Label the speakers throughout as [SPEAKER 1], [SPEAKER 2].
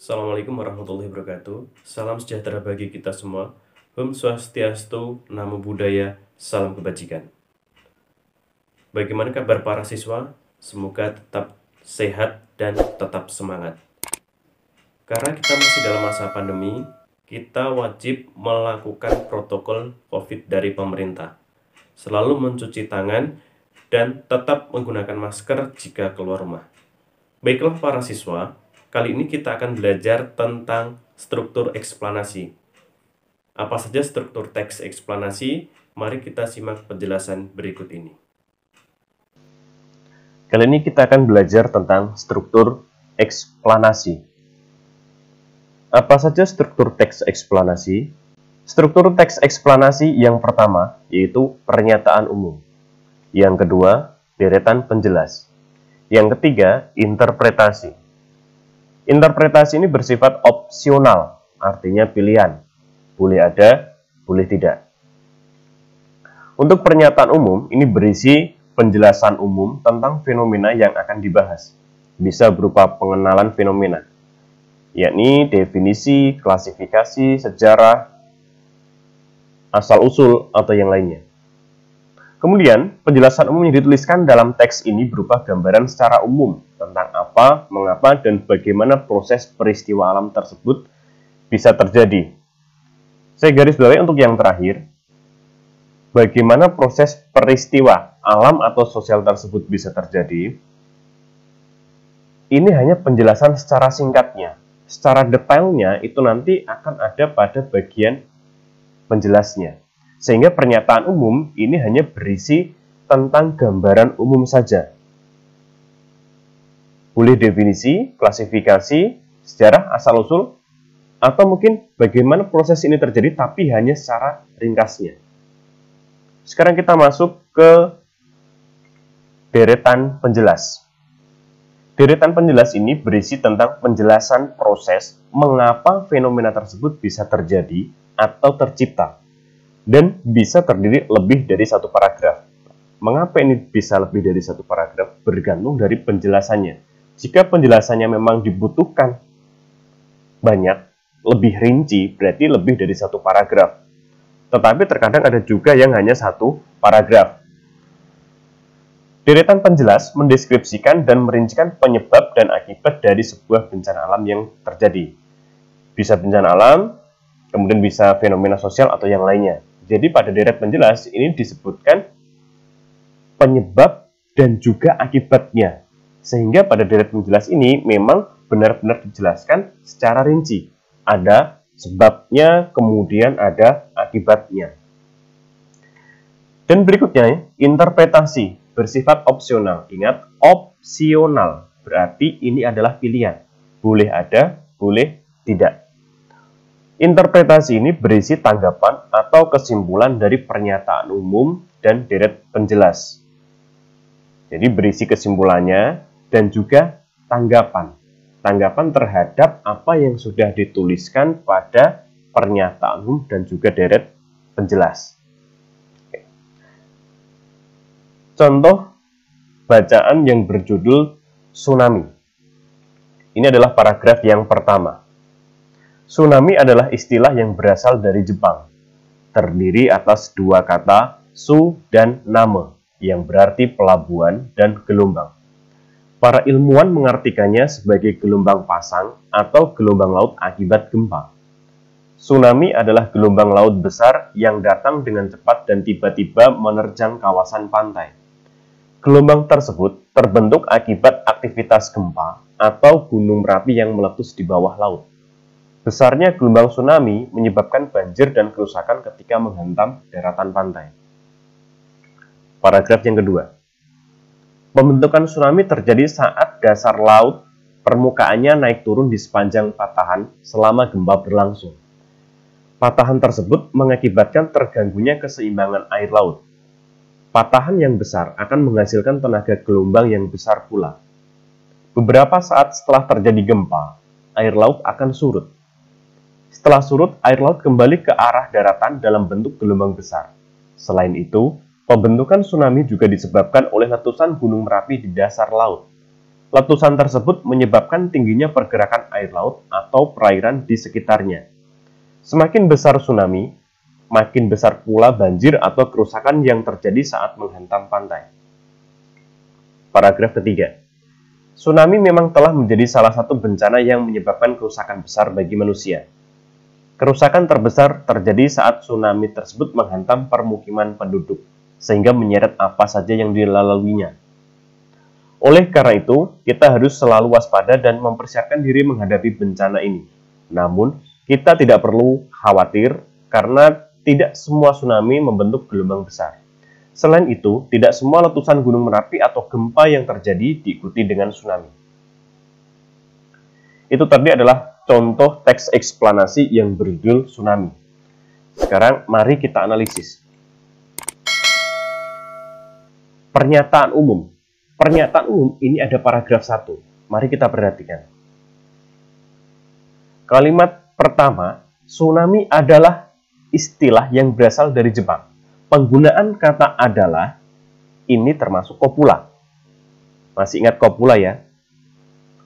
[SPEAKER 1] Assalamualaikum warahmatullahi wabarakatuh. Salam sejahtera bagi kita semua. Om Swastiastu, Namo Buddhaya, salam kebajikan. Bagaimana kabar para siswa? Semoga tetap sehat dan tetap semangat. Karena kita masih dalam masa pandemi, kita wajib melakukan protokol COVID dari pemerintah. Selalu mencuci tangan dan tetap menggunakan masker jika keluar rumah. Baiklah para siswa, kali ini kita akan belajar tentang struktur eksplanasi. Apa saja struktur teks eksplanasi? Mari kita simak penjelasan berikut ini.
[SPEAKER 2] Kali ini kita akan belajar tentang struktur eksplanasi. Apa saja struktur teks eksplanasi? Struktur teks eksplanasi yang pertama yaitu pernyataan umum. Yang kedua, deretan penjelas. Yang ketiga, interpretasi. Interpretasi ini bersifat opsional, artinya pilihan. Boleh ada, boleh tidak. Untuk pernyataan umum, ini berisi penjelasan umum tentang fenomena yang akan dibahas. Bisa berupa pengenalan fenomena, yakni definisi, klasifikasi, sejarah, asal-usul, atau yang lainnya. Kemudian, penjelasan umum yang dituliskan dalam teks ini berupa gambaran secara umum tentang apa, mengapa, dan bagaimana proses peristiwa alam tersebut bisa terjadi. Saya garis bawahi untuk yang terakhir, bagaimana proses peristiwa alam atau sosial tersebut bisa terjadi. Ini hanya penjelasan secara singkatnya. Secara detailnya itu nanti akan ada pada bagian penjelasnya. Sehingga pernyataan umum ini hanya berisi tentang gambaran umum saja. Boleh definisi, klasifikasi, sejarah, asal-usul, atau mungkin bagaimana proses ini terjadi tapi hanya secara ringkasnya. Sekarang kita masuk ke deretan penjelas. Deretan penjelas ini berisi tentang penjelasan proses mengapa fenomena tersebut bisa terjadi atau tercipta. Dan bisa terdiri lebih dari satu paragraf. Mengapa ini bisa lebih dari satu paragraf? Bergantung dari penjelasannya. Jika penjelasannya memang dibutuhkan banyak, lebih rinci, berarti lebih dari satu paragraf. Tetapi terkadang ada juga yang hanya satu paragraf. Deretan penjelas mendeskripsikan dan merincikan penyebab dan akibat dari sebuah bencana alam yang terjadi. Bisa bencana alam, kemudian bisa fenomena sosial atau yang lainnya. Jadi pada deret penjelas ini disebutkan penyebab dan juga akibatnya. Sehingga pada deret penjelas ini memang benar-benar dijelaskan secara rinci. Ada sebabnya, kemudian ada akibatnya. Dan berikutnya, interpretasi bersifat opsional. Ingat, opsional berarti ini adalah pilihan. Boleh ada, boleh tidak. Interpretasi ini berisi tanggapan atau kesimpulan dari pernyataan umum dan deret penjelas. Jadi berisi kesimpulannya dan juga tanggapan. Tanggapan terhadap apa yang sudah dituliskan pada pernyataan umum dan juga deret penjelas. Contoh bacaan yang berjudul Tsunami. Ini adalah paragraf yang pertama. Tsunami adalah istilah yang berasal dari Jepang. Terdiri atas dua kata, su dan name, yang berarti pelabuhan dan gelombang. Para ilmuwan mengartikannya sebagai gelombang pasang atau gelombang laut akibat gempa. Tsunami adalah gelombang laut besar yang datang dengan cepat dan tiba-tiba menerjang kawasan pantai. Gelombang tersebut terbentuk akibat aktivitas gempa atau gunung berapi yang meletus di bawah laut. Besarnya gelombang tsunami menyebabkan banjir dan kerusakan ketika menghantam daratan pantai. Paragraf yang kedua. Pembentukan tsunami terjadi saat dasar laut permukaannya naik turun di sepanjang patahan selama gempa berlangsung. Patahan tersebut mengakibatkan terganggunya keseimbangan air laut. Patahan yang besar akan menghasilkan tenaga gelombang yang besar pula. Beberapa saat setelah terjadi gempa, air laut akan surut. Setelah surut, air laut kembali ke arah daratan dalam bentuk gelombang besar. Selain itu, pembentukan tsunami juga disebabkan oleh letusan gunung Merapi di dasar laut. Letusan tersebut menyebabkan tingginya pergerakan air laut atau perairan di sekitarnya. Semakin besar tsunami, makin besar pula banjir atau kerusakan yang terjadi saat menghantam pantai. Paragraf ketiga. Tsunami memang telah menjadi salah satu bencana yang menyebabkan kerusakan besar bagi manusia. Kerusakan terbesar terjadi saat tsunami tersebut menghantam permukiman penduduk, sehingga menyeret apa saja yang dilaluinya. Oleh karena itu, kita harus selalu waspada dan mempersiapkan diri menghadapi bencana ini. Namun, kita tidak perlu khawatir karena tidak semua tsunami membentuk gelombang besar. Selain itu, tidak semua letusan Gunung Merapi atau gempa yang terjadi diikuti dengan tsunami. Itu tadi adalah contoh teks eksplanasi yang berjudul tsunami. Sekarang, mari kita analisis. Pernyataan umum. Pernyataan umum ini ada paragraf 1. Mari kita perhatikan. Kalimat pertama, tsunami adalah istilah yang berasal dari Jepang. Penggunaan kata adalah ini termasuk kopula. Masih ingat kopula ya?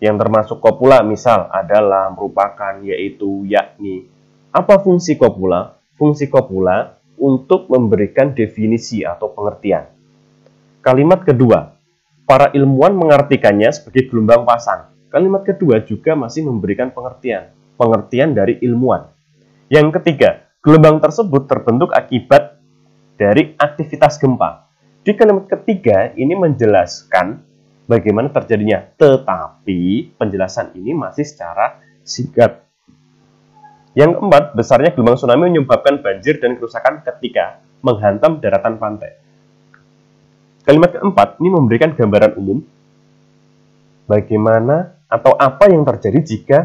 [SPEAKER 2] Yang termasuk kopula misal adalah, merupakan, yaitu, yakni. Apa fungsi kopula? Fungsi kopula untuk memberikan definisi atau pengertian. Kalimat kedua, para ilmuwan mengartikannya sebagai gelombang pasang. Kalimat kedua juga masih memberikan pengertian dari ilmuwan. Yang ketiga, gelombang tersebut terbentuk akibat dari aktivitas gempa. Di kalimat ketiga ini menjelaskan bagaimana terjadinya, tetapi penjelasan ini masih secara singkat. Yang keempat, besarnya gelombang tsunami menyebabkan banjir dan kerusakan ketika menghantam daratan pantai. Kalimat keempat ini memberikan gambaran umum bagaimana atau apa yang terjadi jika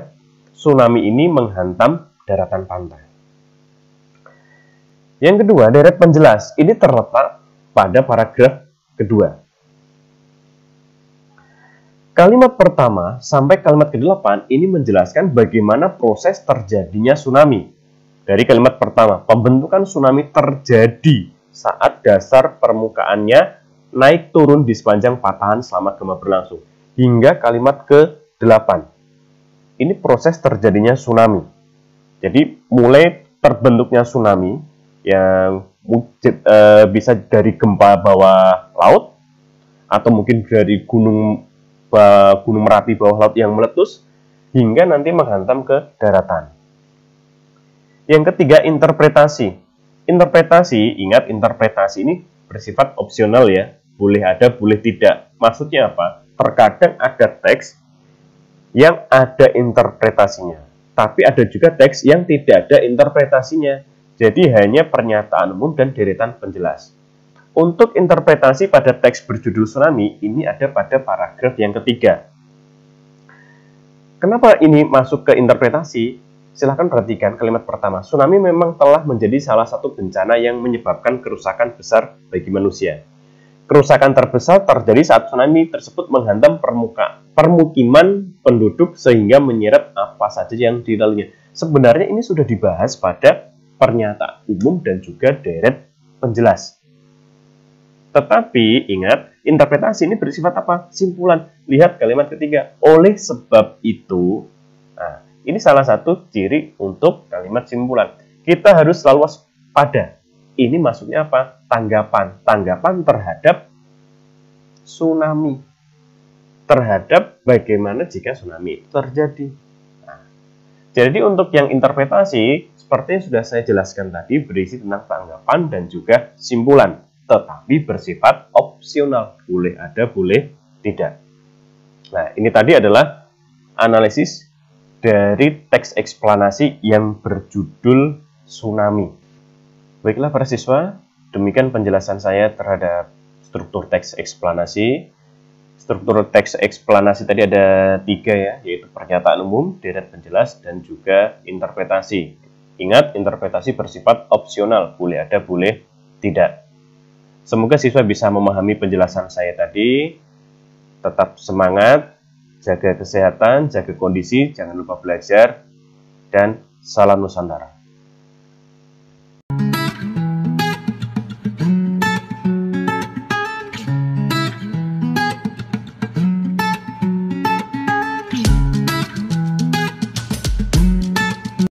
[SPEAKER 2] tsunami ini menghantam daratan pantai. Yang kedua, deret penjelas. Ini terletak pada paragraf kedua. Kalimat pertama sampai kalimat ke-8 ini menjelaskan bagaimana proses terjadinya tsunami. Dari kalimat pertama, pembentukan tsunami terjadi saat dasar permukaannya naik turun di sepanjang patahan selama gempa berlangsung. Hingga kalimat ke-8. Ini proses terjadinya tsunami. Jadi mulai terbentuknya tsunami yang bisa dari gempa bawah laut atau mungkin dari gunung Merapi bawah laut yang meletus hingga nanti menghantam ke daratan. Yang ketiga, interpretasi. Interpretasi, ingat interpretasi ini bersifat opsional ya. Boleh ada, boleh tidak. Maksudnya apa? Terkadang ada teks yang ada interpretasinya. Tapi ada juga teks yang tidak ada interpretasinya. Jadi hanya pernyataan umum dan deretan penjelas. Untuk interpretasi pada teks berjudul tsunami, ini ada pada paragraf yang ketiga. Kenapa ini masuk ke interpretasi? Silahkan perhatikan kalimat pertama. Tsunami memang telah menjadi salah satu bencana yang menyebabkan kerusakan besar bagi manusia. Kerusakan terbesar terjadi saat tsunami tersebut menghantam permukiman penduduk sehingga menyeret apa saja yang dilaluinya. Sebenarnya ini sudah dibahas pada pernyataan umum dan juga deret penjelas. Tetapi ingat, interpretasi ini bersifat apa? Simpulan. Lihat kalimat ketiga. Oleh sebab itu, nah, ini salah satu ciri untuk kalimat simpulan. Kita harus selalu waspada. Ini maksudnya apa? Tanggapan. Tanggapan terhadap tsunami. Terhadap bagaimana jika tsunami itu terjadi. Nah, jadi untuk yang interpretasi, seperti yang sudah saya jelaskan tadi, berisi tentang tanggapan dan juga simpulan. Tetapi bersifat opsional. Boleh ada, boleh tidak. Nah, ini tadi adalah analisis dari teks eksplanasi yang berjudul tsunami. Baiklah para siswa, demikian penjelasan saya terhadap struktur teks eksplanasi. Struktur teks eksplanasi tadi ada 3 ya, yaitu pernyataan umum, deret penjelas, dan juga interpretasi. Ingat, interpretasi bersifat opsional, boleh ada, boleh tidak. Semoga siswa bisa memahami penjelasan saya tadi. Tetap semangat, jaga kesehatan, jaga kondisi, jangan lupa belajar, dan salam Nusantara.